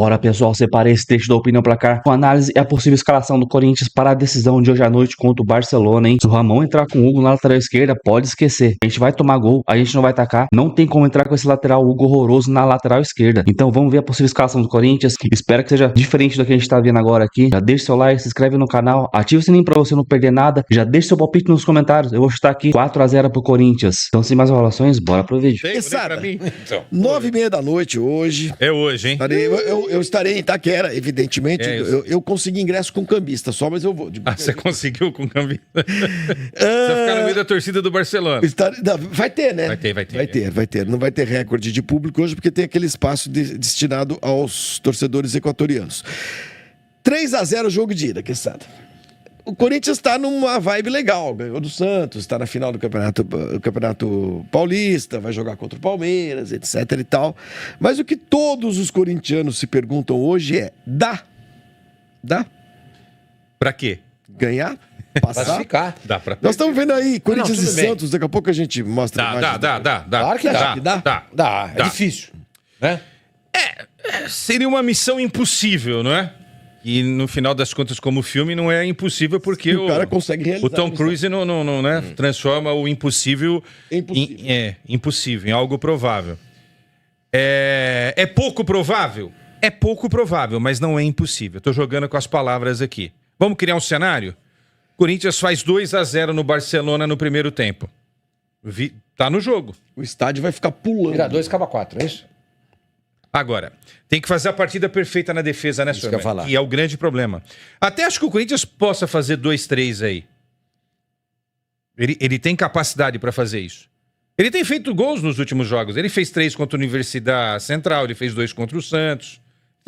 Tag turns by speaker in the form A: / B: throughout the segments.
A: Bora, pessoal, separei esse texto da Opinião Placar com análise e a possível escalação do Corinthians para a decisão de hoje à noite contra o Barcelona, hein? Se o Ramon entrar com o Hugo na lateral esquerda, pode esquecer. A gente vai tomar gol, a gente não vai atacar. Não tem como entrar com esse lateral Hugo horroroso na lateral esquerda. Então vamos ver a possível escalação do Corinthians. Espero que seja diferente do que a gente tá vendo agora aqui. Já deixa seu like, se inscreve no canal, ativa o sininho pra você não perder nada. Já deixa seu palpite nos comentários. Eu vou chutar aqui 4-0 pro Corinthians. Então, sem mais enrolações, bora pro vídeo.
B: Pra mim? Então,
C: 9h30 da noite hoje.
B: é hoje, hein?
C: Eu estarei em Itaquera, evidentemente. Eu consegui ingresso com cambista só, mas eu vou.
B: Você conseguiu com o cambista? Você vai ficar no meio da torcida do Barcelona.
C: Vai ter, né?
B: Vai ter.
C: Não vai ter recorde de público hoje, porque tem aquele espaço destinado aos torcedores equatorianos. 3-0 jogo de ida, Quesada. O Corinthians está numa vibe legal, ganhou do Santos, está na final do Campeonato Paulista, vai jogar contra o Palmeiras, etc e tal. Mas o que todos os corintianos se perguntam hoje é: dá?
B: Pra quê?
C: Ganhar? Passar?
D: Classificar.
B: Dá pra
C: Nós estamos vendo aí Corinthians
D: tudo
C: e
D: bem.
C: Santos, daqui a pouco a gente mostra a imagem.
B: Dá.
D: Claro que dá.
B: Dá.
D: É difícil, né?
B: Seria uma missão impossível, não é? E no final das contas, como filme, não é impossível porque
C: O cara consegue realizar
B: o Tom
C: a missão.
B: Cruise não né, transforma o impossível
C: Impossível.
B: impossível, em algo provável. É pouco provável? É pouco provável, mas não é impossível. Estou jogando com as palavras aqui. Vamos criar um cenário? Corinthians faz 2-0 no Barcelona no primeiro tempo. Tá no jogo.
C: O estádio vai ficar pulando.
D: Vira 2, acaba 4, é isso?
B: Agora, tem que fazer a partida perfeita na defesa, né,
D: Isso
B: senhor?
D: que eu ia falar.
B: E é o grande problema. Até acho que o Corinthians possa fazer 2-3 aí. Ele tem capacidade para fazer isso. Ele tem feito gols nos últimos jogos. Ele fez 3 contra a Universidade Central, ele fez 2 contra o Santos.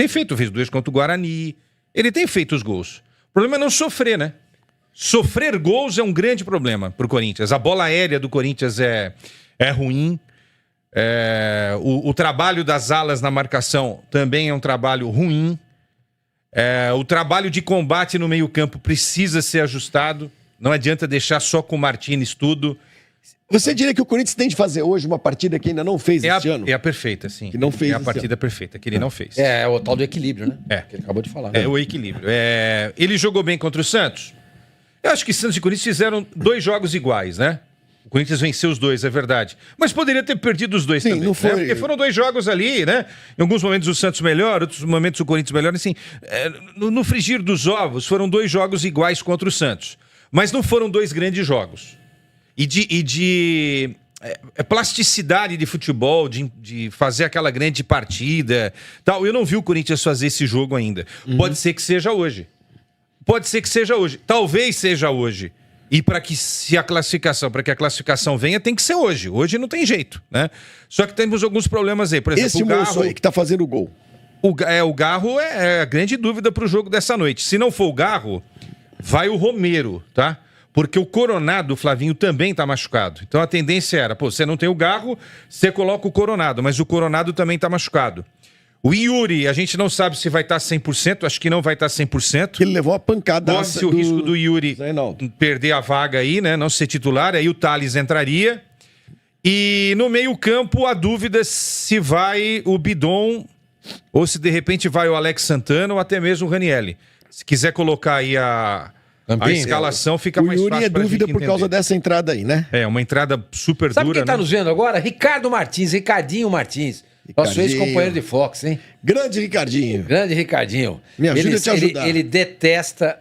B: Fez 2 contra o Guarani. Ele tem feito os gols. O problema é não sofrer, né? Sofrer gols é um grande problema pro Corinthians. A bola aérea do Corinthians é ruim. O trabalho das alas na marcação também é um trabalho ruim. O trabalho de combate no meio-campo precisa ser ajustado. Não adianta deixar só com o Martínez tudo.
C: Você diria que o Corinthians tem de fazer hoje uma partida que ainda não fez este ano?
B: É a perfeita, sim.
C: Que não fez
B: é a
C: esse
B: partida perfeita, que ele não fez.
D: É o tal do equilíbrio, né?
B: Que
D: ele acabou de falar. Né?
B: É o equilíbrio. Ele jogou bem contra o Santos. Eu acho que Santos e Corinthians fizeram 2 jogos iguais, né? O Corinthians venceu os 2, é verdade. Mas poderia ter perdido os 2 também.
C: Não foi...
B: né? Porque foram 2 jogos ali, né? Em alguns momentos o Santos melhor, outros momentos o Corinthians melhor. Assim, no frigir dos ovos, foram 2 jogos iguais contra o Santos. Mas não foram 2 grandes jogos. E de plasticidade de futebol, de fazer aquela grande partida, tal. Eu não vi o Corinthians fazer esse jogo ainda. Pode ser que seja hoje. Talvez seja hoje. E para que a classificação venha, tem que ser hoje. Hoje não tem jeito, né? Só que temos alguns problemas aí. Por exemplo,
C: Esse moço aí que tá fazendo o gol.
B: O Garro é a grande dúvida pro jogo dessa noite. Se não for o Garro, vai o Romero, tá? Porque o Coronado, o Flavinho, também tá machucado. Então a tendência era, você não tem o Garro, você coloca o Coronado, mas o Coronado também tá machucado. O Yuri, a gente não sabe se vai estar 100%, acho que não vai estar 100%.
C: Ele levou a pancada.
B: Corre-se o risco do Yuri perder a vaga aí, né? Não ser titular, aí o Thales entraria. E no meio-campo, a dúvida se vai o Bidon ou se de repente vai o Alex Santana ou até mesmo o Ranielli. Se quiser colocar aí a escalação, fica mais fácil.
C: O Yuri é dúvida por causa dessa entrada aí, né?
B: Uma entrada super
D: Sabe
B: dura.
D: Sabe quem tá nos vendo agora? Ricardinho Martins. Nosso ex-companheiro de Fox, hein?
C: Grande Ricardinho.
D: Me
C: ajuda a te ajudar.
D: Ele detesta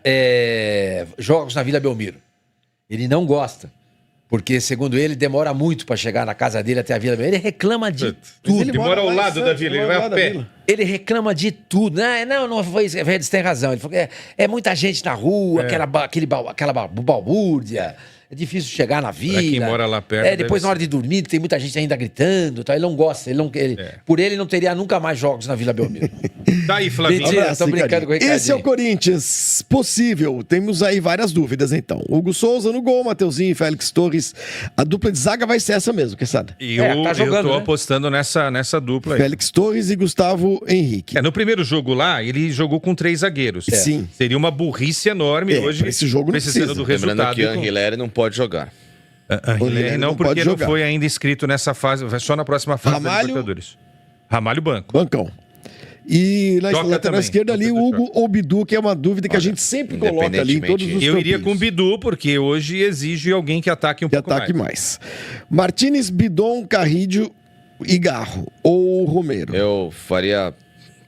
D: jogos na Vila Belmiro. Ele não gosta. Porque, segundo ele, demora muito pra chegar na casa dele até a Vila Belmiro. Ele reclama de tudo.
B: Ele mora ao lado da Vila, ele vai a pé.
D: Ele reclama de tudo. Não foi isso. Você tem razão. Ele falou que é muita gente na rua, aquela balbúrdia. É difícil chegar na vila.
B: Pra quem mora lá perto.
D: Depois, na hora de dormir, tem muita gente ainda gritando. Tá? Ele não gosta. Por ele, não teria nunca mais jogos na Vila Belmiro.
B: Tá aí, Flavinho.
D: Mentira, tô brincando com o Ricardinho.
C: Esse é o Corinthians possível. Temos aí várias dúvidas, então. Hugo Souza no gol, Mateuzinho e Félix Torres. A dupla de zaga vai ser essa mesmo, Quesada.
B: Eu tô apostando nessa dupla aí.
C: Félix Torres e Gustavo Henrique.
B: No primeiro jogo lá, ele jogou com 3 zagueiros.
C: Sim.
B: Seria uma burrice enorme hoje.
C: Esse jogo não
B: precisando do resultado.
E: Lembrando que Anguilera não pode jogar.
B: Não, porque não foi ainda inscrito nessa fase, vai só na próxima fase da Libertadores. Ramalho banco.
C: Bancão. E na
B: Joca
C: lateral
B: também,
C: esquerda ali, o
B: Joca.
C: Hugo ou Bidu, que é uma dúvida que a gente sempre coloca ali em todos os
B: Eu iria com o
C: campinhos.
B: Bidu, porque hoje exige alguém que ataque um
C: Que
B: pouco
C: ataque
B: mais.
C: mais. Martínez, Bidon, Carrídio e Garro. Ou Romero.
E: Eu faria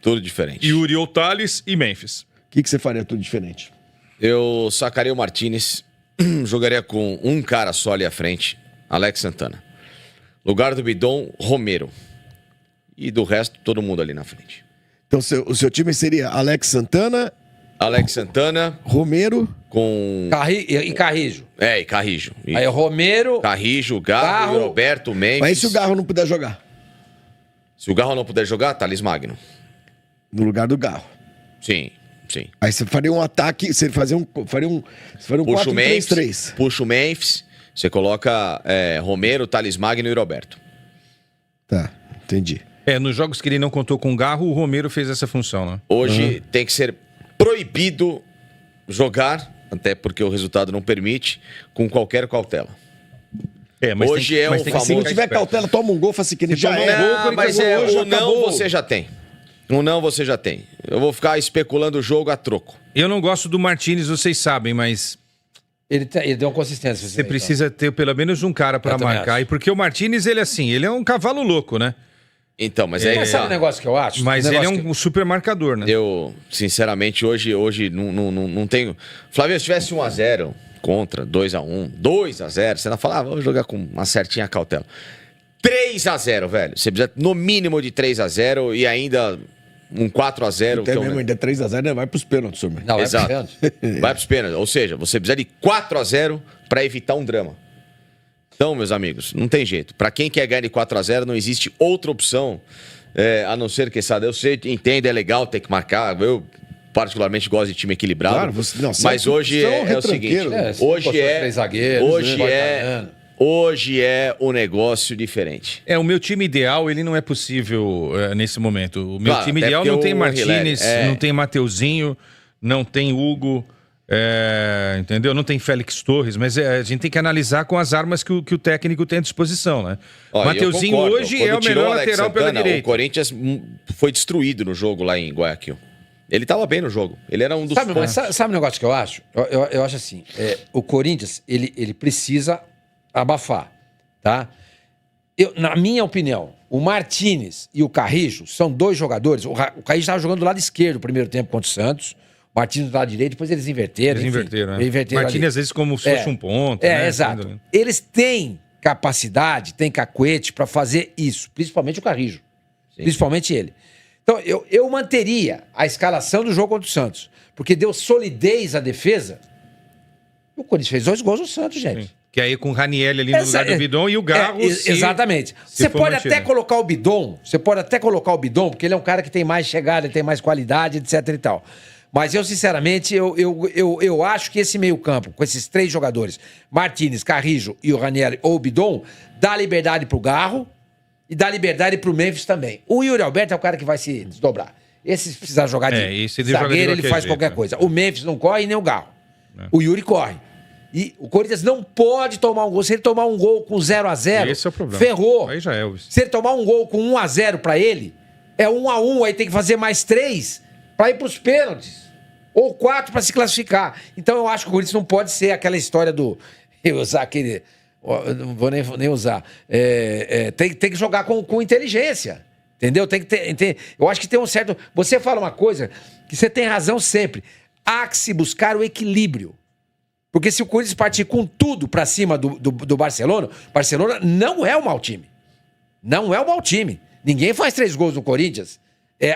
E: tudo diferente.
B: Yuri ou Thales e Memphis.
C: O que você faria tudo diferente?
E: Eu sacaria o Martínez, jogaria com um cara só ali à frente, Alex Santana. Lugar do Bidon, Romero. E do resto, todo mundo ali na frente.
C: Então, o seu time seria Alex Santana,
E: Alex Santana
C: Romero,
E: com...
D: E Carrijo.
E: E Carrijo. E
D: Aí Romero.
E: Carrijo, Garro, Roberto, Memphis.
C: mas e se o Garro não puder jogar?
E: Se o Garro não puder jogar, Thales Magno.
C: No lugar do Garro.
E: Sim.
C: Aí você faria um ataque, você faria um
E: Puxa o Memphis,
C: 4-3-3.
E: puxa o Memphis, você coloca Romero, Thales Magno e Roberto.
C: Tá, entendi.
B: Nos jogos que ele não contou com o Garro, o Romero fez essa função, né?
E: Hoje tem que ser proibido jogar, até porque o resultado não permite, com qualquer cautela.
B: Mas
E: Hoje é o
B: que
E: famoso-
C: Se não
B: ficar
C: tiver
B: esperto.
C: cautela, toma um gol, faz assim que ele
B: Se
C: já
B: tomar um
C: é.
B: gol,
E: Não, mas
C: hoje
E: o não
C: acabou.
E: você já tem. O não você já tem. Eu vou ficar especulando o jogo a troco.
B: Eu não gosto do Martínez, vocês sabem, mas
D: Ele deu uma consistência.
B: você precisa ter pelo menos um cara pra
D: Eu também
B: marcar.
D: acho.
B: E porque o Martínez, ele é um cavalo louco, né?
E: Então, mas é
D: Mas sabe um negócio que eu acho?
B: Mas
D: Um
B: ele é
D: negócio
B: um super marcador, né?
E: Eu, sinceramente, hoje não tenho... Flávio, se tivesse 1-0 contra, 2-1, 2-0, você não falava, vou jogar com uma certinha cautela. 3-0, velho. Você precisa no mínimo de 3-0 e ainda um 4-0.
C: Até
E: que é
C: mesmo ainda 3-0, né? Vai pros pênaltis, senhor.
D: Não,
E: Exato.
D: é pênalti.
E: Vai pros pênaltis. Ou seja, você precisa de 4-0 para evitar um drama. Então, meus amigos, não tem jeito. Para quem quer ganhar de 4-0, não existe outra opção a não ser que, sabe, eu sei, entendo, é legal ter que marcar. Eu particularmente gosto de time equilibrado.
C: Claro, você- não,
E: mas
C: sempre
E: hoje
C: são
E: é o seguinte,
C: retranqueiros.
E: hoje é
D: 3 zagueiros,
E: hoje
D: né?
E: é
D: Baiano.
E: hoje é um negócio diferente.
B: O meu time ideal, ele não é possível nesse momento. O meu
E: Claro,
B: time
E: até
B: ideal
E: porque
B: não tem
E: o
B: Martínez,
E: Hilary,
B: não tem Mateuzinho, não tem Hugo, entendeu? Não tem Félix Torres, mas a gente tem que analisar com as armas que o técnico tem à disposição, né?
E: Ó,
B: Mateuzinho
E: eu concordo.
B: hoje
E: Quando
B: é o
E: tirou
B: melhor
E: Alex
B: lateral pela
E: Santana,
B: direita.
E: O Corinthians foi destruído no jogo lá em Guayaquil. Ele estava bem no jogo. Ele era um dos
D: Sabe, mas
E: pontos.
D: sabe um negócio que eu acho? Eu acho assim, o Corinthians, ele precisa abafar, tá? Na minha opinião, o Martínez e o Carrijo são dois jogadores. O Carrijo estava jogando do lado esquerdo no primeiro tempo contra o Santos, o Martínez do lado direito, depois eles inverteram.
B: Eles
D: enfim,
B: inverteram, né?
D: inverteram
B: Martínez,
D: ali.
B: às vezes, como se fosse um ponto. né?
D: Exato. Eles têm capacidade, têm cacuete para fazer isso, principalmente o Carrijo. Principalmente ele. Então, eu manteria a escalação do jogo contra o Santos, porque deu solidez à defesa. O Corinthians fez 2 gols no Santos, gente.
B: Sim. Que aí com o Raniel ali no lugar do Bidon e o Garro.
D: Exatamente.
B: se
D: Você
B: for
D: pode
B: mantido.
D: até colocar o Bidon, porque ele é um cara que tem mais chegada, ele tem mais qualidade, etc e tal. Mas eu, sinceramente, eu acho que esse meio-campo, com esses 3 jogadores, Martínez, Carrijo e o Ranieri ou o Bidon, dá liberdade pro Garro e dá liberdade pro Memphis também. O Yuri Alberto é o cara que vai se desdobrar. Esse, se precisar jogar de
B: esse ele joga de
D: zagueiro, ele
B: qualquer
D: faz
B: jeito,
D: qualquer
B: né?
D: coisa. O Memphis não corre nem o Garro. O Yuri corre. E o Corinthians não pode tomar um gol. Se ele tomar um gol com 0-0,
B: Esse é o problema.
D: ferrou.
B: Aí já é, Elvis.
D: Se ele tomar um gol com 1-0 pra ele, é 1-1, aí tem que fazer mais 3 pra ir pros pênaltis. Ou 4 pra se classificar. Então eu acho que o Corinthians não pode ser aquela história do... Eu usar aquele... Eu não vou nem usar. Tem que jogar com inteligência. Entendeu? Tem que ter... Eu acho que tem um certo... Você fala uma coisa que você tem razão sempre. Há que se buscar o equilíbrio. Porque se o Corinthians partir com tudo pra cima do Barcelona não é um mau time. Não é um mau time. Ninguém faz 3 gols no Corinthians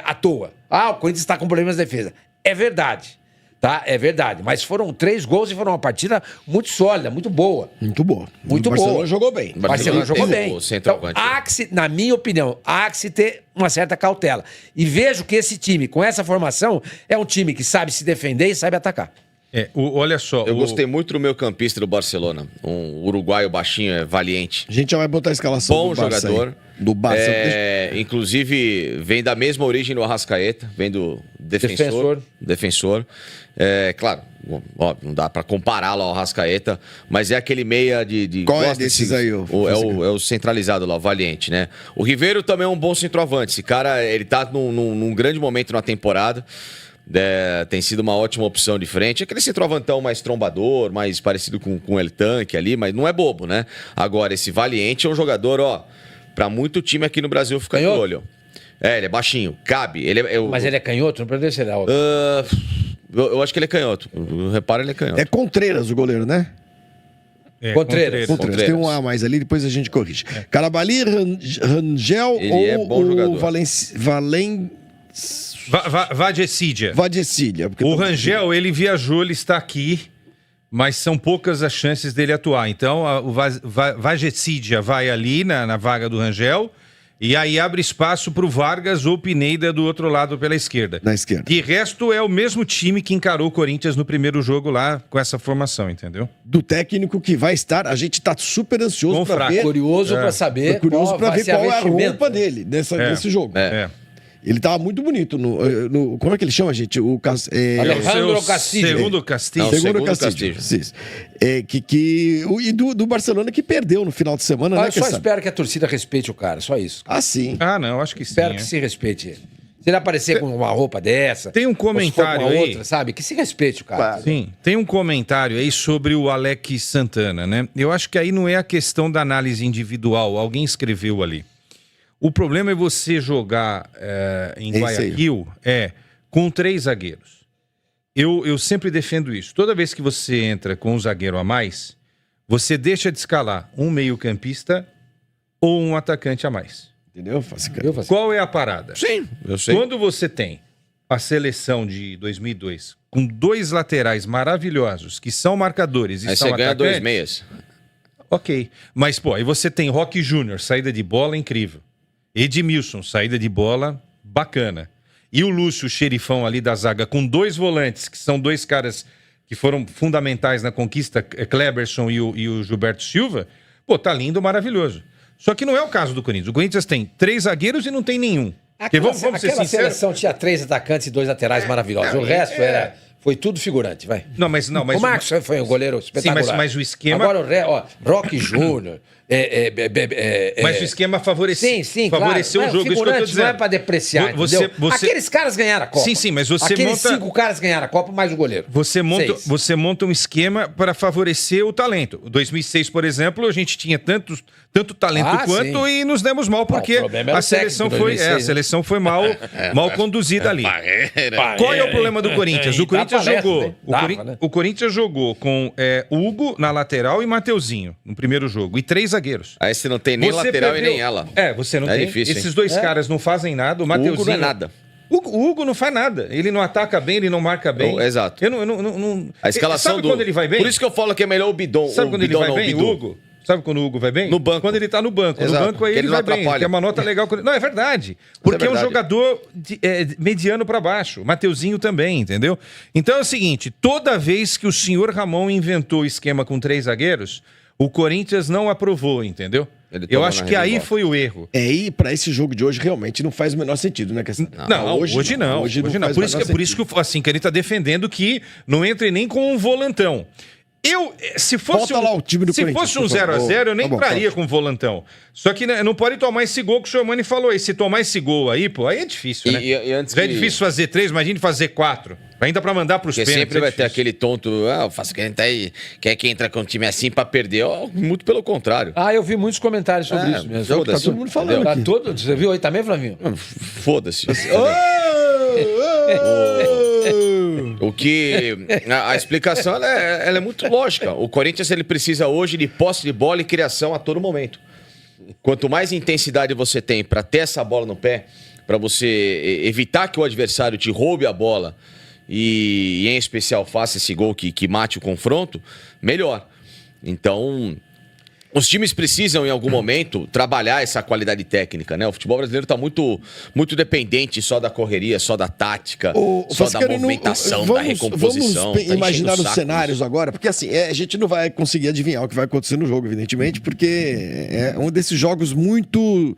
D: à toa. O Corinthians está com problemas de defesa. É verdade. Tá? É verdade. Mas foram 3 gols e foram uma partida muito sólida, muito boa.
C: Muito boa.
D: Muito
C: o Barcelona
D: boa.
C: jogou bem.
D: O Barcelona jogou
E: tem
D: bem.
E: o
D: Então,
E: centroavante.
D: há que se, na minha opinião, há que se ter uma certa cautela. E vejo que esse time, com essa formação, é um time que sabe se defender e sabe atacar.
B: Olha só.
E: Eu gostei muito do meu campista do Barcelona. Um uruguaio baixinho, valiente.
C: A gente já vai botar a escalação
E: Bom
C: do Barça
E: jogador.
C: aí. Do Barça.
E: Inclusive, vem da mesma origem do Arrascaeta, vem do defensor.
D: Defensor.
E: Defensor. Claro, Óbvio, não dá pra compará-lo ao Arrascaeta, mas é aquele meia de
C: Qual é
E: gosta
C: desses aí?
E: é o centralizado lá, o Valiente, né? O Ribeiro também é um bom centroavante. Esse cara, ele tá num grande momento na temporada. Tem sido uma ótima opção de frente. Aquele centroavantão mais trombador, mais parecido com o El Tanque ali, mas não é bobo, né? Agora, esse Valiente é um jogador, ó, pra muito time aqui no Brasil ficar de
D: Canhoto?
E: olho. Ele é baixinho, cabe.
D: Mas ele é canhoto? Não perdeu se ele é alto.
E: Eu acho que ele é canhoto. Repara, ele é canhoto.
C: É Contreiras o goleiro, né?
D: Contreiras.
C: Contreiras. Tem um A mais ali, depois a gente corrige. Carabali, Rangel
E: Ele
C: ou
E: é bom
C: o
E: jogador.
B: Vadecídia.
C: Vadecília.
B: O Rangel, ele viajou, ele está aqui, mas são poucas as chances dele atuar. Então, o Vadecídia vai ali na vaga do Rangel, e aí abre espaço para o Vargas ou Pineda do outro lado pela esquerda.
C: Na esquerda.
B: De resto, é o mesmo time que encarou o Corinthians no primeiro jogo lá com essa formação, entendeu?
C: Do técnico que vai estar, a gente tá super ansioso
B: Com
C: para
B: fraco.
C: ver.
D: Curioso pra saber
C: Curioso para
D: vai
C: ver
D: ser
C: qual é a
D: vestimenta.
C: roupa dele nesse jogo.
B: É.
C: Ele tava muito bonito como é que ele chama, gente?
D: Alejandro Castillo.
B: Segundo Castillo.
E: Não,
C: Segundo
E: segundo
C: Castillo.
E: Castillo.
C: Isso. E do Barcelona que perdeu no final de semana, né?
D: Eu só
C: Questão?
D: espero que a torcida respeite o cara, só isso.
C: Ah, sim.
B: Ah, não, acho que sim.
D: Espero
B: é.
D: que se respeite ele. Se ele aparecer com uma roupa dessa...
B: Tem um
D: ou se for
B: comentário
D: com uma
B: aí.
D: outra, sabe? Que se respeite o cara.
C: Claro.
B: Sim, tem um comentário aí sobre o Alex Santana, né? Eu acho que aí não é a questão da análise individual, alguém escreveu ali. O problema é você jogar em
C: É isso aí.
B: Guayaquil com 3 zagueiros. Eu sempre defendo isso. Toda vez que você entra com um zagueiro a mais, você deixa de escalar um meio-campista ou um atacante a mais.
C: Entendeu?
B: Qual é a parada?
E: Sim, eu sei.
B: Quando você tem a seleção de 2002 com 2 laterais maravilhosos que são marcadores e
E: Aí
B: são
E: você ganha
B: atacantes,
E: 2 meias.
B: ok. Mas, pô, aí você tem Roque Júnior, saída de bola incrível. Edmilson, saída de bola bacana. E o Lúcio, o xerifão ali da zaga, com 2 volantes, que são 2 caras que foram fundamentais na conquista, Kleberson e o Gilberto Silva, pô, tá lindo, maravilhoso. Só que não é o caso do Corinthians. O Corinthians tem 3 zagueiros e não tem nenhum. Porque vamos ser
D: aquela
B: sinceros.
D: seleção tinha 3 atacantes e 2 laterais maravilhosos. O resto foi tudo figurante, vai.
B: Não, mas
D: O Marcos foi um goleiro espetacular.
B: mas o esquema-
D: Agora Roque Júnior...
B: Mas o esquema favoreceu,
D: Sim,
B: favoreceu
D: claro.
B: o jogo. Isso que eu tô
D: Figurantes
B: dizendo.
D: não é pra depreciar, entendeu? Aqueles caras ganharam a Copa.
B: Sim, mas você
D: Aqueles
B: monta...
D: 5 caras ganharam a Copa, mais o goleiro. Seis.
B: Você monta um esquema para favorecer o talento. Em 2006, por exemplo, a gente tinha tanto talento quanto
D: sim.
B: e nos demos mal porque
D: o problema era
B: a
D: o
B: seleção
D: técnico,
B: foi
D: 2006,
B: a seleção foi mal conduzida ali. Qual é o problema do Corinthians? O Corinthians jogou, o Corinthians jogou com Hugo na lateral e Mateuzinho no primeiro jogo e 3 zagueiros.
E: Aí você não tem nem lateral e nem ela.
B: Você não
E: É
B: tem.
E: difícil, hein?
B: Esses 2 caras não fazem nada. O Mateuzinho
E: Hugo não é nada.
B: O Hugo não faz nada. Ele não ataca bem, ele não marca bem.
E: Oh, exato.
B: Eu não...
E: A escalação
B: Sabe quando ele vai bem?
E: Por isso que eu falo que é melhor o Bidon.
B: Sabe quando ele vai bem,
E: Bidon.
B: o Hugo? Sabe quando o Hugo vai bem?
E: No banco.
B: Quando ele tá no banco.
E: Exato.
B: No banco aí
E: Que
B: ele
E: ele
B: vai
E: não
B: bem,
E: atrapalha.
B: que é uma nota legal. Não, é verdade. Porque é um
E: verdade.
B: jogador mediano pra baixo. Mateuzinho também, entendeu? Então é o seguinte, toda vez que o senhor Ramon inventou o esquema com 3 zagueiros, o Corinthians não aprovou, entendeu?
E: Ele
B: Eu
E: toma
B: acho
E: na
B: que aí
E: reviravolta.
B: foi o erro.
C: E pra esse jogo de hoje realmente não faz o menor sentido, né?
B: Não, hoje não.
C: Hoje não faz
B: Por
C: o
B: isso,
C: menor
B: por isso que assim, que ele tá defendendo que não entre nem com um volantão. Se fosse
C: Volta lá o time do
B: se
C: Corinthians,
B: fosse um
C: por favor.
B: 0x0, eu nem
C: Tá bom,
B: entraria com volantão. Só que né, não pode tomar esse gol que o Giovani falou aí. Se tomar esse gol aí, pô, aí é difícil, né?
E: E antes
B: Já é
E: que-
B: difícil fazer 3, imagine fazer 4. Ainda pra mandar pros
E: Porque
B: pênaltis.
E: sempre
B: é
E: vai ter
B: difícil.
E: aquele tonto, eu faço que tá aí, quer que entra com um time assim pra perder. Muito pelo contrário.
D: Eu vi muitos comentários sobre isso mesmo.
E: foda-se.
C: Tá todo mundo falando
D: Tá
C: aqui.
D: todo, você viu aí também, Flavinho?
E: Foda-se. O que a explicação ela é muito lógica. O Corinthians ele precisa hoje de posse de bola e criação a todo momento. Quanto mais intensidade você tem para ter essa bola no pé, para você evitar que o adversário te roube a bola e em especial faça esse gol que mate o confronto, melhor. Então Os times precisam, em algum momento, trabalhar essa qualidade técnica, né? O futebol brasileiro está muito, muito dependente só da correria, só da tática, só da movimentação, da recomposição.
C: Vamos
E: tá
C: imaginar
E: enchendo o
C: os
E: saco
C: cenários
E: isso.
C: agora, porque assim, a gente não vai conseguir adivinhar o que vai acontecer no jogo, evidentemente, porque é um desses jogos muito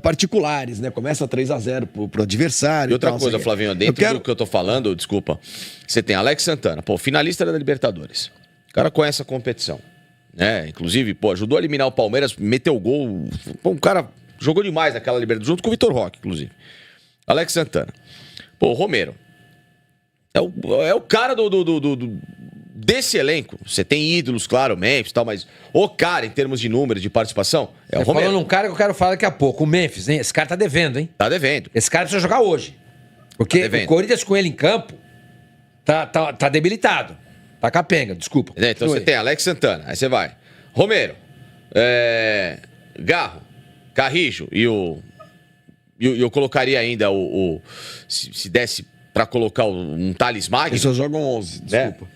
C: particulares, né? Começa 3-0 pro adversário.
E: E outra
C: tal,
E: coisa,
C: assim.
E: Flavinho, dentro do que eu tô falando, desculpa, você tem Alex Santana, pô, finalista da Libertadores. O cara conhece a competição. Né? Inclusive, pô, ajudou a eliminar o Palmeiras, meteu gol. Pô, um cara jogou demais naquela Libertadores, junto com o Vitor Roque, inclusive. Alex Santana. Pô, o Romero. É o cara desse elenco. Você tem ídolos, claro, Memphis e tal, mas o cara, em termos de número, de participação, é o Romero.
D: Falando um cara que eu quero falar daqui a pouco, o Memphis, hein? Esse cara tá devendo, hein?
E: Tá devendo.
D: Esse cara precisa jogar hoje. Porque
E: devendo.
D: o Corinthians com ele em campo tá debilitado. Tá capenga, desculpa.
E: Então você tem Alex Santana, aí você vai. Romero, Garro, Carrijo e eu colocaria ainda se desse pra colocar um Thales Magno.
C: Eles só jogam 11,
E: né?
C: desculpa.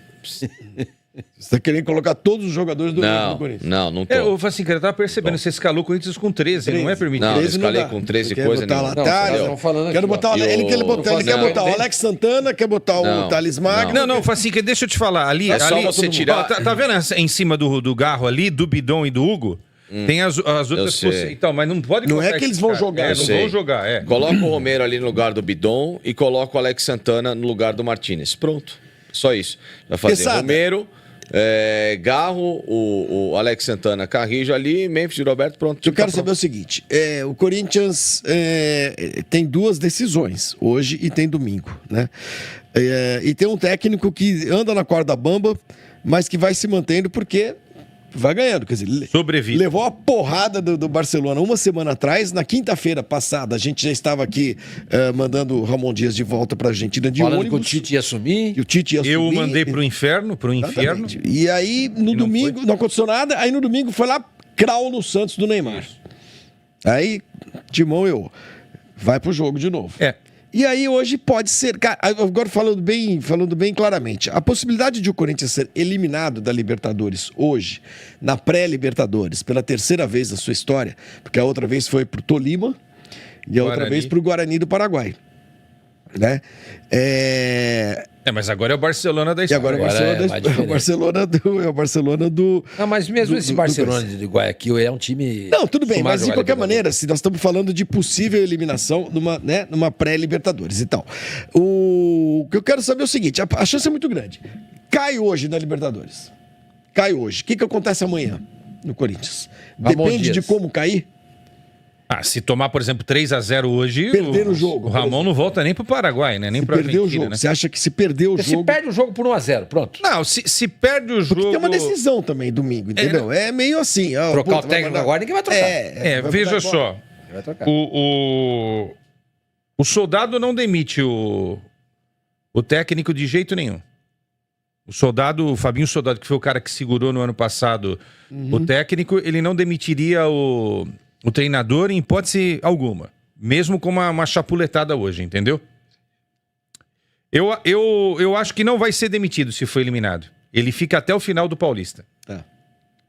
C: Você tá querendo colocar todos os jogadores do Corinthians?
E: Não tô.
B: Eu assim, cara, eu tava percebendo, você escalou o Corinthians com 13, não é permitido.
E: Não,
C: 13
E: escalei
C: dá.
E: com 13
C: Quer
E: coisa
C: botar
E: nenhuma.
C: Latário,
D: Não, falando aqui,
C: quero botar,
E: ó.
C: ele quer botar o Alex Santana, quer botar
E: Não,
C: o Thales Magno.
B: Não, Facinca, deixa eu te falar. Ali,
E: É só
B: ali
E: você tirar-
B: Ó, tá vendo em cima do Garro ali, do Bidon e do Hugo? Tem as outras
E: sei.
B: possibilidades. Então, mas não pode
C: Não
B: colocar
C: é que eles
B: esses
C: vão
B: caras.
C: jogar,
B: É,
C: eu
B: não
E: sei.
B: vão jogar, é.
E: Coloca o Romero ali no lugar do Bidon e coloca o Alex Santana no lugar do Martinez. Pronto. Só isso. Vai fazer
C: Quesada.
E: Romero, Garro, o Alex Santana, Carrijo ali, Memphis e Roberto, pronto.
C: Eu quero
E: Tá
C: saber o seguinte: o Corinthians tem duas decisões, hoje e tem domingo, né? E tem um técnico que anda na corda bamba, mas que vai se mantendo porque vai ganhando. Quer dizer,
B: Sobrevive.
C: levou a porrada do Barcelona uma semana atrás. Na quinta-feira passada, a gente já estava aqui mandando o Ramon Dias de volta para a Argentina de
D: Falando que o
C: ônibus.
D: Tite ia assumir.
C: E o Tite ia
B: Eu
C: assumir.
B: mandei pro inferno.
C: Exatamente. E aí, no
B: não
C: domingo, não aconteceu nada. Aí, no domingo, foi lá, crau no Santos do Neymar. Aí, Timão, vai pro jogo de novo.
B: É.
C: E aí, hoje pode ser... Cara, agora falando bem claramente, a possibilidade de o Corinthians ser eliminado da Libertadores hoje, na pré-Libertadores, pela terceira vez na sua história, porque a outra vez foi pro Tolima e a outra
B: Guarani.
C: vez pro Guarani do Paraguai. Né?
B: Mas agora é o Barcelona da
C: E
B: história.
C: agora
D: Agora é mais
C: é
D: diferente.
C: o Barcelona do...
D: Não, mas mesmo
C: do-
D: esse
C: do-
D: Barcelona
C: do-
D: de Guayaquil é um time.
C: Não, tudo bem,
D: acostumado
C: mas
D: a
C: de
D: jogar
C: qualquer
D: Libertadores.
C: maneira, se nós estamos falando de possível eliminação numa pré-Libertadores e tal. O que eu quero saber é o seguinte: a chance é muito grande. Cai hoje na Libertadores. Cai hoje. O que acontece amanhã no Corinthians?
D: Ramon
C: Depende
D: Dias.
C: de como cair.
B: Se tomar, por exemplo, 3-0 hoje,
C: Perder o jogo,
B: o Ramon não volta nem pro Paraguai, né? Nem
C: Se
B: pra
C: perder o
B: Argentina,
C: jogo.
B: né?
C: Você acha que se perder o
D: Se
C: jogo.
D: perde o jogo por 1-0, pronto.
B: Não, se perde o
C: Porque
B: jogo...
C: tem uma decisão também domingo, entendeu? É meio assim. ó,
D: Trocar
C: puta,
D: o
C: vai
D: técnico
C: mandar-
D: agora, ninguém vai trocar.
C: vai
B: veja
C: mandar
B: só.
C: embora.
D: Vai trocar.
B: O soldado não demite o técnico de jeito nenhum. O Fabinho Soldado, que foi o cara que segurou no ano passado o técnico, ele não demitiria o treinador em hipótese alguma. Mesmo com uma chapuletada hoje, entendeu? Eu acho que não vai ser demitido se for eliminado. Ele fica até o final do Paulista.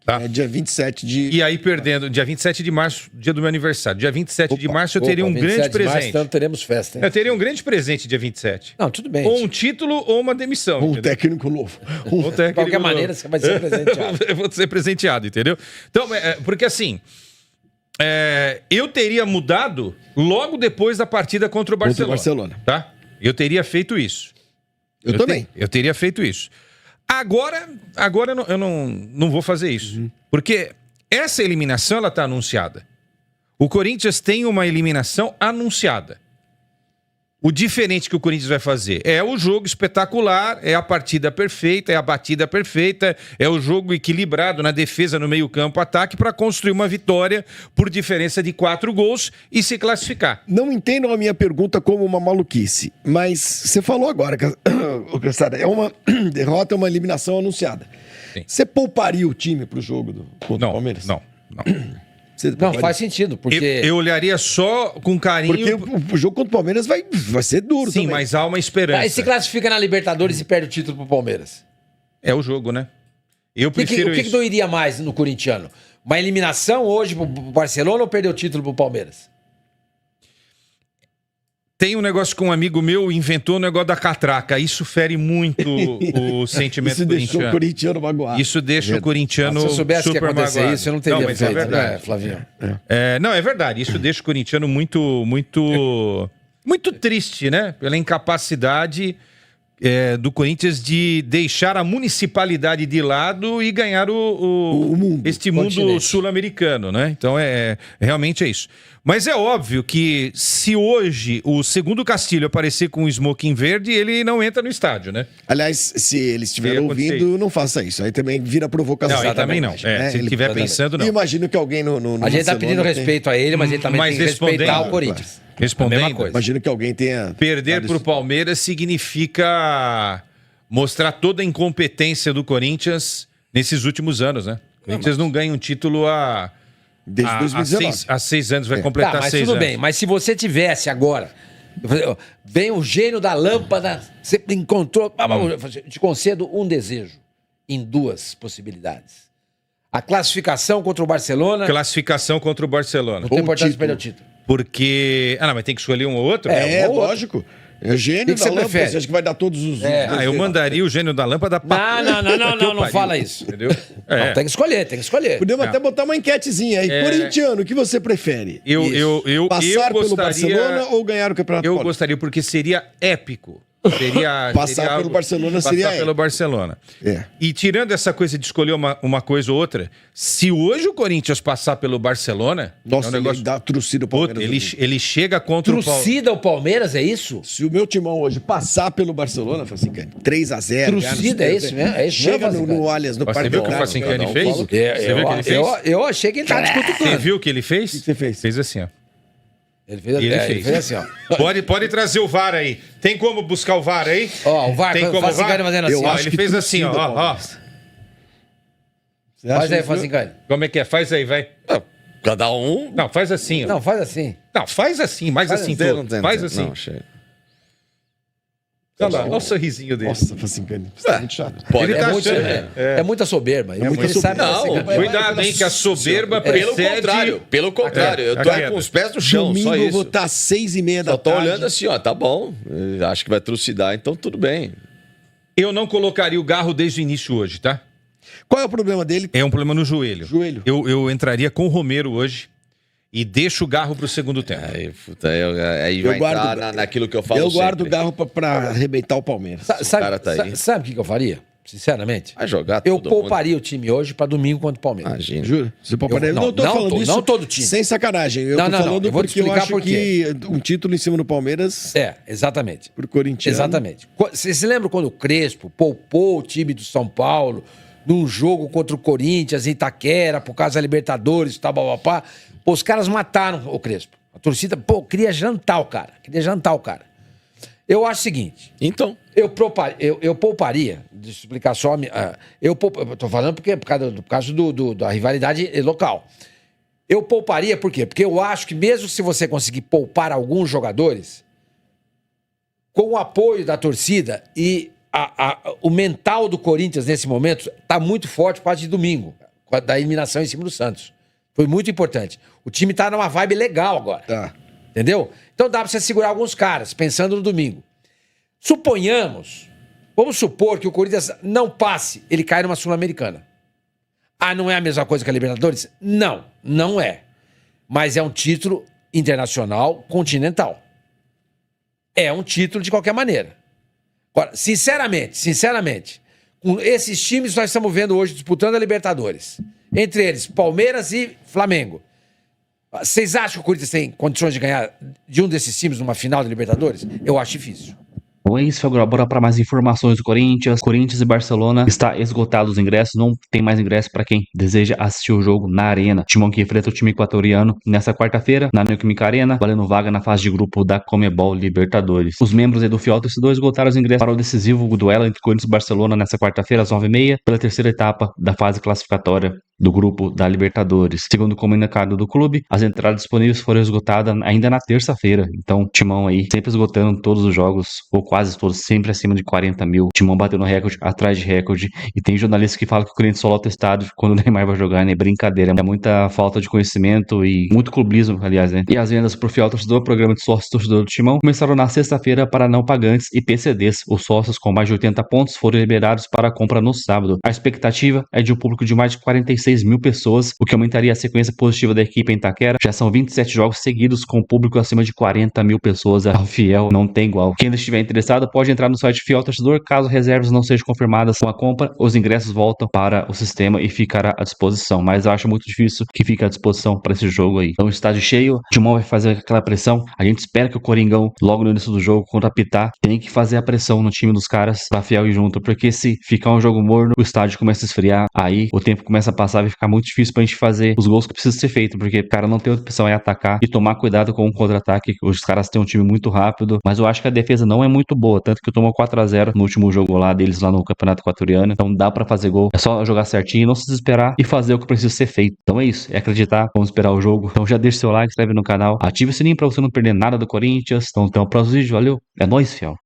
B: Tá.
C: É dia 27 de.
B: E aí, perdendo, dia 27 de março, dia do meu aniversário. Dia 27 de março eu teria um
D: 27
B: grande
D: de março,
B: presente.
D: Então teremos festa, hein?
B: Eu teria um grande presente dia 27.
D: Não, tudo bem.
B: Ou um título ou uma demissão.
C: Um
B: entendeu?
C: técnico novo.
B: Ou
D: De
B: técnico
D: qualquer
B: novo.
D: maneira, você vai ser presenteado.
B: Eu vou ser presenteado, entendeu? Então, porque assim, eu teria mudado logo depois da partida contra o
C: Contra o
B: Barcelona.
C: Barcelona.
B: Tá? Eu teria feito isso.
C: Eu também.
B: Eu teria feito isso. Agora eu não vou fazer isso. Porque essa eliminação, ela tá anunciada. O Corinthians tem uma eliminação anunciada. O diferente que o Corinthians vai fazer é o jogo espetacular, é a partida perfeita, é a batida perfeita, é o jogo equilibrado na defesa, no meio-campo, ataque, para construir uma vitória por diferença de 4 gols e se classificar.
C: Não entendam a minha pergunta como uma maluquice, mas você falou agora que Cassada, é uma derrota, é uma eliminação anunciada.
B: Sim.
C: Você pouparia o time pro jogo contra o Palmeiras?
B: Não.
C: Você
D: Não,
C: pouparia?
D: faz sentido, porque...
B: Eu olharia só com carinho.
C: Porque o jogo contra o Palmeiras vai ser duro
B: Sim,
C: também.
B: mas há uma esperança.
D: Aí se classifica na Libertadores e perde o título pro Palmeiras.
B: É o jogo, né? Eu
D: O que
B: prefiro
D: que
B: isso.
D: doeria mais no corintiano? Uma eliminação hoje pro Barcelona ou perder o título pro Palmeiras?
B: Tem um negócio que um amigo meu inventou, o negócio da catraca. Isso fere muito o sentimento
C: Isso deixou o
B: corintiano.
C: corintiano magoado.
B: Isso deixa o corintiano
D: Se eu soubesse que ia
B: super
D: acontecer
B: magoado.
D: isso, eu não teria
B: mas
D: feito,
B: é verdade.
D: né, Flavinho?
B: Não, é verdade. Isso deixa o corintiano muito triste, né? Pela incapacidade do Corinthians de deixar a municipalidade de lado e ganhar
C: O mundo,
B: este
C: o
B: mundo
C: continente.
B: sul-americano, né? Então realmente é isso. Mas é óbvio que se hoje o segundo Castilho aparecer com o smoking verde, ele não entra no estádio, né?
C: Aliás, se ele estiver
B: Ia acontecer
C: ouvindo, não faça isso. Aí também vira provocação.
B: Não, aí também não. Se ele estiver pensando, não.
C: E imagino que alguém no
D: A gente tá
C: Barcelona
D: pedindo
C: tem-
D: respeito a ele, mas ele também
B: Mas
D: tem que respeitar
B: respondendo-
D: o Corinthians. A mesma
B: Respondendo,
D: coisa.
C: Imagino que alguém tenha...
B: perder
C: dado
B: para o
C: isso.
B: Palmeiras significa mostrar toda a incompetência do Corinthians nesses últimos anos, né? O Corinthians não ganha um título
C: Desde 2019.
B: há 6 anos, vai completar
D: Tá, mas
B: 6
D: tudo
B: anos.
D: bem. Mas se você tivesse agora... Vem o gênio da lâmpada, você encontrou... Eu te concedo um desejo em 2 possibilidades. A classificação contra o Barcelona...
B: Classificação contra o Barcelona.
D: Não tem
C: Ou
D: importância de
C: título.
D: perder o título.
B: Porque... não, mas tem que escolher um ou outro?
C: É,
D: ou outro.
C: lógico. É gênio
D: O que
C: da
D: você
C: lâmpada.
D: prefere?
C: Você acha que vai dar todos os...
B: Eu mandaria o gênio da lâmpada pra...
D: Não fala isso.
B: Entendeu?
D: Não, tem que escolher.
C: Podemos até botar uma enquetezinha aí. Corintiano, o que você prefere?
B: Eu
C: Passar pelo
B: gostaria...
C: Barcelona ou ganhar o Campeonato
B: Eu
C: Paulista?
B: gostaria, porque seria épico.
C: Passar pelo Barcelona seria
B: Passar pelo
C: épico.
B: Barcelona.
C: É.
B: E tirando essa coisa de escolher uma coisa ou outra, se hoje o Corinthians passar pelo Barcelona,
C: Nossa,
B: é um negócio...
C: ele dá trucida ao
B: Puta,
C: Palmeiras.
B: ele chega contra o Palmeiras.
D: Trucida o Palmeiras, é isso?
C: Se o meu timão hoje passar pelo Barcelona, fala assim, cara, 3-0.
D: Trucida, é isso mesmo? É isso
C: Chega
D: mesmo,
C: no
D: Facincani?
C: Allianz, no
B: Você
C: Parque
B: viu o que o
C: Nacional.
B: Facincani
C: Não,
B: fez?
C: fala o quê?
B: Você viu o que ele fez?
D: Eu achei que ele tava
B: Você
D: descutucando.
B: viu o que ele fez?
C: O que você fez?
B: Fez assim, ó.
D: Ele fez,
B: Ele
D: ele
B: fez.
D: fez assim, ó.
B: Pode trazer o VAR aí. Tem como buscar o VAR aí?
D: Ó, o VAR,
B: Tem como
D: Facincani
B: VAR?
D: fazendo assim.
C: Eu
B: Ó,
C: acho
B: ele
C: que
B: fez assim, ó.
C: trucida,
B: ó.
C: Palmeiras. Você acha
D: Faz aí,
C: isso, viu?
D: Facincani.
B: Como é que é? Faz aí, vai.
E: Cada um.
B: Não, faz assim, ó.
D: Não, faz assim.
B: Não, faz assim, mais
D: Faz
B: assim
D: assim,
B: todo. Faz assim.
E: Não, chega.
B: Olha lá, olha o sorrisinho dele.
C: Nossa, Facincani, você tá muito chato.
E: Pode.
B: Ele tá
D: muito,
B: achando-
D: é muita soberba.
C: muita
D: Ele sabe
C: soberba.
D: que
E: Não,
D: Facincani-
B: Cuidado, hein, que a soberba
E: Pelo
B: precede...
E: contrário, eu tô
B: Aqui,
E: com os pés no chão,
C: Domingo
E: só
C: eu vou
E: isso.
C: estar às 6h30 da
E: Só tô
C: tarde.
E: olhando assim, ó, tá bom. Eu acho que vai trucidar, então tudo bem.
B: Eu não colocaria o Garro desde o início hoje, tá?
C: Qual é o problema dele?
B: É um problema no joelho.
C: Joelho.
B: Eu entraria com o Romero hoje e deixo o Garro pro segundo tempo.
E: Aí, puta, aí vai
C: guardo-
E: entrar naquilo que eu falo
C: Eu guardo o
E: sempre.
C: Garro pra arrebentar o Palmeiras.
E: cara tá aí.
D: Sabe o que eu faria? Sinceramente.
E: Vai jogar
D: Eu
E: todo mundo.
D: pouparia o time hoje pra domingo contra o Palmeiras.
E: Imagina.
C: Juro? Você pode
D: Eu-
C: não tô
D: não,
C: falando
D: não
C: isso
D: todo time.
C: sem sacanagem. Eu
D: Não,
C: tô
D: não, não.
C: falando
D: Eu vou te
C: porque eu
D: explicar
C: acho
D: por
C: que um título em cima do Palmeiras
D: É, exatamente.
C: pro Corinthians.
D: Exatamente. Você se lembra quando o Crespo poupou o time do São Paulo num jogo contra o Corinthians em Itaquera, por causa da Libertadores e tal, babapá? Pô, os caras mataram o Crespo. A torcida, queria jantar o cara. Eu acho o seguinte,
E: Então,
D: eu pouparia, deixa eu explicar só, eu tô falando porque por causa da rivalidade local. Eu pouparia por quê? Porque eu acho que mesmo se você conseguir poupar alguns jogadores, com o apoio da torcida e o mental do Corinthians nesse momento está muito forte por causa de domingo, da eliminação em cima do Santos. Foi muito importante. O time está numa vibe legal agora.
C: Tá.
D: Entendeu? Então dá pra você segurar alguns caras, pensando no domingo. Vamos supor que o Corinthians não passe, ele cai numa Sul-Americana. Ah, não é a mesma coisa que a Libertadores? Não, não é. Mas é um título internacional continental. É um título de qualquer maneira. Agora, sinceramente, com esses times que nós estamos vendo hoje disputando a Libertadores, entre eles Palmeiras e Flamengo, vocês acham que o Corinthians tem condições de ganhar de um desses times numa final da Libertadores? Eu acho difícil.
A: Bom, é isso, agora bora para mais informações do Corinthians. Corinthians e Barcelona está esgotado os ingressos, não tem mais ingresso para quem deseja assistir o jogo na Arena. Timão que enfrenta o time equatoriano nessa quarta-feira, na Neoquímica Arena, valendo vaga na fase de grupo da Conmebol Libertadores. Os membros aí do Fiel Torcedor esgotaram os ingressos para o decisivo duelo entre Corinthians e Barcelona nessa quarta-feira, às 9h30, pela terceira etapa da fase classificatória do grupo da Libertadores. Segundo o comunicado do clube, as entradas disponíveis foram esgotadas ainda na terça-feira. Então, Timão aí sempre esgotando todos os jogos, ou quase todos, sempre acima de 40 mil. O Timão batendo recorde, atrás de recorde. E tem jornalistas que falam que o Corinthians só lota o estádio quando o Neymar vai jogar, né? Brincadeira. É muita falta de conhecimento e muito clubismo, aliás, né? E as vendas pro fiel torcedor, programa de sócio torcedor do Timão, começaram na sexta-feira para não pagantes e PCDs. Os sócios com mais de 80 pontos foram liberados para a compra no sábado. A expectativa é de um público de mais de 46 mil pessoas, o que aumentaria a sequência positiva da equipe em Itaquera. Já são 27 jogos seguidos com público acima de 40 mil pessoas. A Fiel não tem igual. Quem estiver interessado pode entrar no site Fiel Torcedor. Caso reservas não sejam confirmadas com a compra, os ingressos voltam para o sistema e ficará à disposição. Mas eu acho muito difícil que fique à disposição para esse jogo aí. Então, estádio cheio, o Timão vai fazer aquela pressão. A gente espera que o Coringão, logo no início do jogo, contra a Pitá, tem que fazer a pressão no time dos caras pra Fiel ir junto. Porque se ficar um jogo morno, o estádio começa a esfriar, aí o tempo começa a passar, vai ficar muito difícil pra gente fazer os gols que precisa ser feito, porque o cara não tem outra opção, é atacar e tomar cuidado com o contra-ataque. Os caras têm um time muito rápido, mas eu acho que a defesa não é muito boa, tanto que tomou 4-0 no último jogo lá deles, lá no Campeonato Equatoriano. Então dá pra fazer gol, é só jogar certinho, não se desesperar e fazer o que precisa ser feito. Então é isso, é acreditar, vamos esperar o jogo. Então já deixa seu like, se inscreve no canal, ativa o sininho pra você não perder nada do Corinthians. Então até o próximo vídeo, valeu, é nóis, fiel.